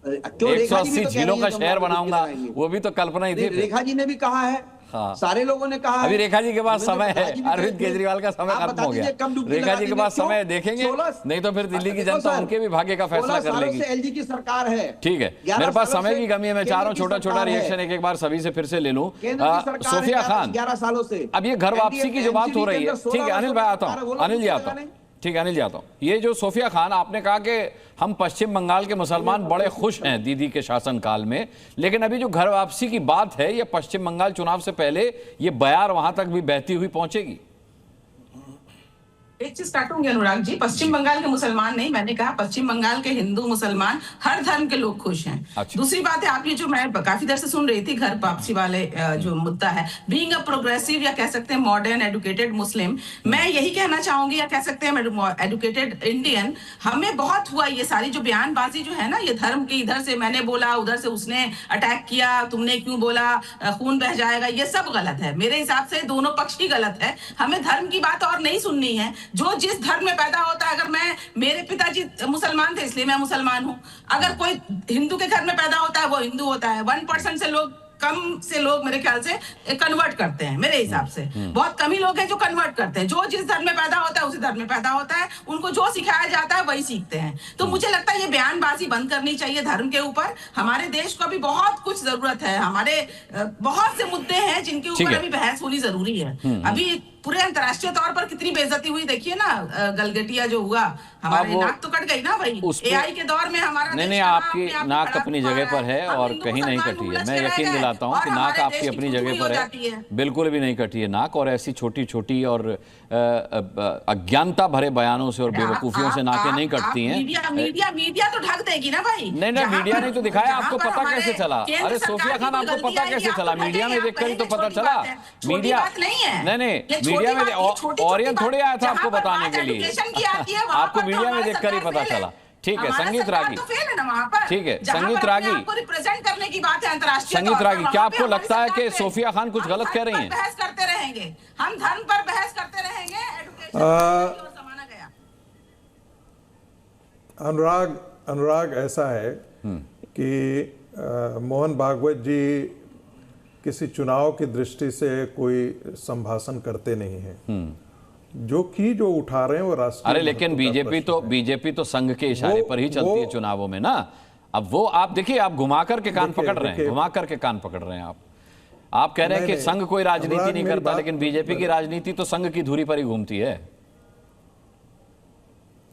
180 झीलों का शहर बनाऊंगा, वो भी तो कल्पना ही थी। रेखा जी ने भी कहा है, सारे लोगों ने कहा। अभी रेखा जी के पास समय है, अरविंद केजरीवाल का समय खत्म हो गया। रेखा जी के पास समय देखेंगे, नहीं तो फिर दिल्ली की जनता उनके भी भाग्य का फैसला कर लेगी। एलजी की सरकार है, ठीक है। मेरे पास समय की कमी है, मैं चाह रहा हूँ छोटा रिएक्शन एक बार सभी से फिर से ले लूं। सोफिया खान, 11 सालों से अब ये घर वापसी की जो बात हो रही है, ठीक है अनिल भाई आता हूँ, अनिल जी आता हूँ, ठीक है अनिल जी आता हूँ। ये जो सोफिया खान, आपने कहा कि हम पश्चिम बंगाल के मुसलमान बड़े खुश हैं दीदी के शासनकाल में, लेकिन अभी जो घर वापसी की बात है, ये पश्चिम बंगाल चुनाव से पहले ये बयार वहां तक भी बहती हुई पहुंचेगी? एक चीज काटूंगी अनुराग जी, पश्चिम बंगाल के मुसलमान नहीं, मैंने कहा पश्चिम बंगाल के हिंदू मुसलमान हर धर्म के लोग खुश हैं। अच्छा। दूसरी बात है, आप ये जो मैं काफी देर से सुन रही थी घर वापसी वाले जो मुद्दा है, बीइंग अ प्रोग्रेसिव या कह सकते हैं मॉडर्न एजुकेटेड मुस्लिम, मैं यही कहना चाहूंगी या कह सकते हैं एजुकेटेड इंडियन, हमें बहुत हुआ ये सारी जो बयानबाजी जो है ना, ये धर्म की, इधर से मैंने बोला, उधर से उसने अटैक किया, तुमने क्यों बोला, खून बह जाएगा, ये सब गलत है। मेरे हिसाब से दोनों पक्ष ही गलत है। हमें धर्म की बात और नहीं सुननी है। जो जिस धर्म में पैदा होता है, अगर मेरे पिताजी मुसलमान थे इसलिए मैं मुसलमान हूं, अगर कोई हिंदू के घर में पैदा होता है वो हिंदू होता है। 1% से लोग, कम से लोग मेरे ख्याल से कन्वर्ट करते हैं, मेरे हिसाब से बहुत कम ही लोग हैं जो कन्वर्ट करते हैं। जो जिस धर्म में पैदा होता है उसी धर्म में पैदा होता है, उनको जो सिखाया जाता है वही सीखते हैं। तो मुझे लगता है ये बयानबाजी बंद करनी चाहिए धर्म के ऊपर। हमारे देश को अभी बहुत कुछ जरूरत है, हमारे बहुत से मुद्दे हैं जिनके ऊपर अभी बहस होनी जरूरी है। अभी पूरे अंतर्राष्ट्रीय तौर पर कितनी बेइज्जती हुई देखिए ना, गलगटिया जो हुआ, हमारी नाक तो कट गई ना भाई। एआई के दौर में हमारा नहीं, आपकी नाक अपनी जगह पर है और कहीं नहीं कटी है, मैं यकीन दिलाता चाहता हूँ कि नाक आपकी अपनी जगह पर है, बिल्कुल भी नहीं कटी है नाक, और ऐसी छोटी छोटी और अज्ञानता भरे बयानों से और बेवकूफियों से नाकें नहीं कटती हैं। मीडिया तो ढक देगी ना भाई। नहीं, मीडिया ने तो दिखाया, आपको पता कैसे चला? अरे सोफिया खान, आपको पता कैसे चला? मीडिया में देखकर ही तो पता चला। मीडिया नहीं, मीडिया में ऑरियन थोड़े आया था आपको बताने के लिए, आपको मीडिया में देखकर ही पता चला। ठीक है, संगीत रागी, ठीक है, संगीत रागी, रिप्रेजेंट करने की बात है अंतर्राष्ट्रीय। संगीत रागी, क्या आपको लगता है कि सोफिया खान कुछ गलत कह रही हैं? बहस करते रहेंगे हम, धर्म पर बहस करते रहेंगे, अनुराग ऐसा है कि मोहन भागवत जी किसी चुनाव की दृष्टि से कोई संभाषण करते नहीं हैं। जो उठा रहे हैं वो राष्ट्रीय। अरे लेकिन बीजेपी तो संघ के इशारे पर ही चलती है चुनावों में ना। अब वो आप देखिए, आप घुमा करके कान पकड़ रहे हैं, घुमा करके कान पकड़ रहे हैं। आप कह रहे हैं कि संघ कोई राजनीति नहीं करता, लेकिन बीजेपी की राजनीति तो संघ की धुरी पर ही घूमती है।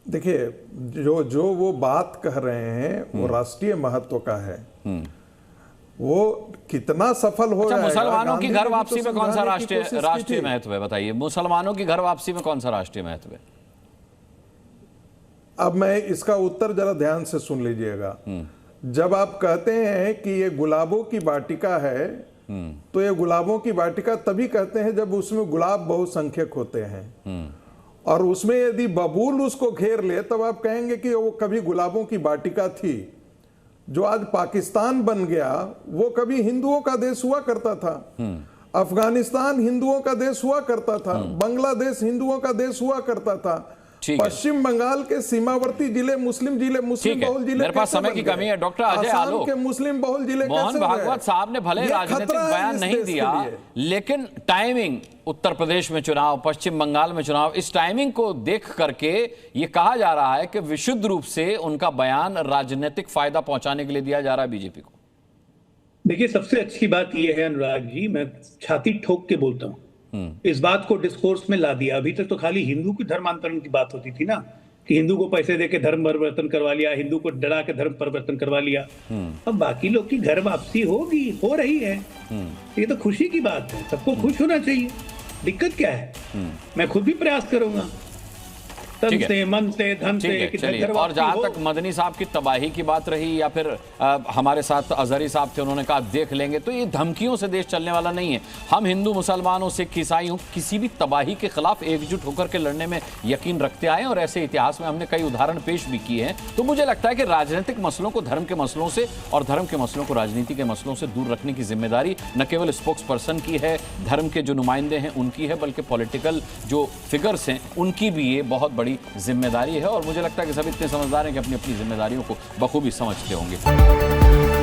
देखिए, जो वो बात कह रहे हैं वो राष्ट्रीय महत्व का है। वो कितना सफल हो जाएगा। मुसलमानों की घर वापसी में कौन सा राष्ट्रीय महत्व है, बताइए? मुसलमानों की घर वापसी में कौन सा राष्ट्रीय महत्व है? अब मैं इसका उत्तर जरा ध्यान से सुन लीजिएगा। जब आप कहते हैं कि ये गुलाबों की वाटिका है, तो ये गुलाबों की वाटिका तभी कहते हैं जब उसमें गुलाब बहुसंख्यक होते हैं, और उसमें यदि बबूल उसको घेर ले तब आप कहेंगे कि वो कभी गुलाबों की वाटिका थी। जो आज पाकिस्तान बन गया वो कभी हिंदुओं का देश हुआ करता था। अफगानिस्तान हिंदुओं का देश हुआ करता था, बांग्लादेश हिंदुओं का देश हुआ करता था, पश्चिम बंगाल के सीमावर्ती जिले मुस्लिम बहुल जिले। मेरे पास समय की कमी है। डॉक्टर अजय आलोक के मुस्लिम बहुल जिले मोहन भागवत साहब ने भले राजनीतिक बयान नहीं दिया, लेकिन टाइमिंग, उत्तर प्रदेश में चुनाव, पश्चिम बंगाल में चुनाव, इस टाइमिंग को देख करके ये कहा जा रहा है कि विशुद्ध रूप से उनका बयान राजनीतिक फायदा पहुंचाने के लिए दिया जा रहा है बीजेपी को। देखिए, सबसे अच्छी बात यह है अनुराग जी, मैं छाती ठोक के बोलता हूं, इस बात को डिस्कोर्स में ला दिया। अभी तक तो खाली हिंदू की धर्मांतरण की बात होती थी ना, कि हिंदू को पैसे देके धर्म परिवर्तन करवा लिया, हिंदू को डरा के धर्म परिवर्तन करवा लिया। अब बाकी लोग की घर वापसी हो रही है, ये तो खुशी की बात है, सबको खुश होना चाहिए। दिक्कत क्या है? मैं खुद भी प्रयास करूंगा, तन से, मन से, धन से। चलिए, और जहां तक मदनी साहब की तबाही की बात रही, या फिर हमारे साथ अजहरी साहब थे, उन्होंने कहा देख लेंगे, तो ये धमकियों से देश चलने वाला नहीं है। हम हिंदू, मुसलमानों, सिख, ईसाइयों किसी भी तबाही के खिलाफ एकजुट होकर के लड़ने में यकीन रखते आए, और ऐसे इतिहास में हमने कई उदाहरण पेश भी किए हैं। तो मुझे लगता है कि राजनीतिक मसलों को धर्म के मसलों से और धर्म के मसलों को राजनीति के मसलों से दूर रखने की जिम्मेदारी न केवल स्पोक्स पर्सन की है, धर्म के जो नुमाइंदे हैं उनकी है, बल्कि पॉलिटिकल जो फिगर्स हैं उनकी भी ये बहुत बड़ी जिम्मेदारी है। और मुझे लगता है कि सभी इतने समझदार हैं कि अपनी अपनी जिम्मेदारियों को बखूबी समझते होंगे।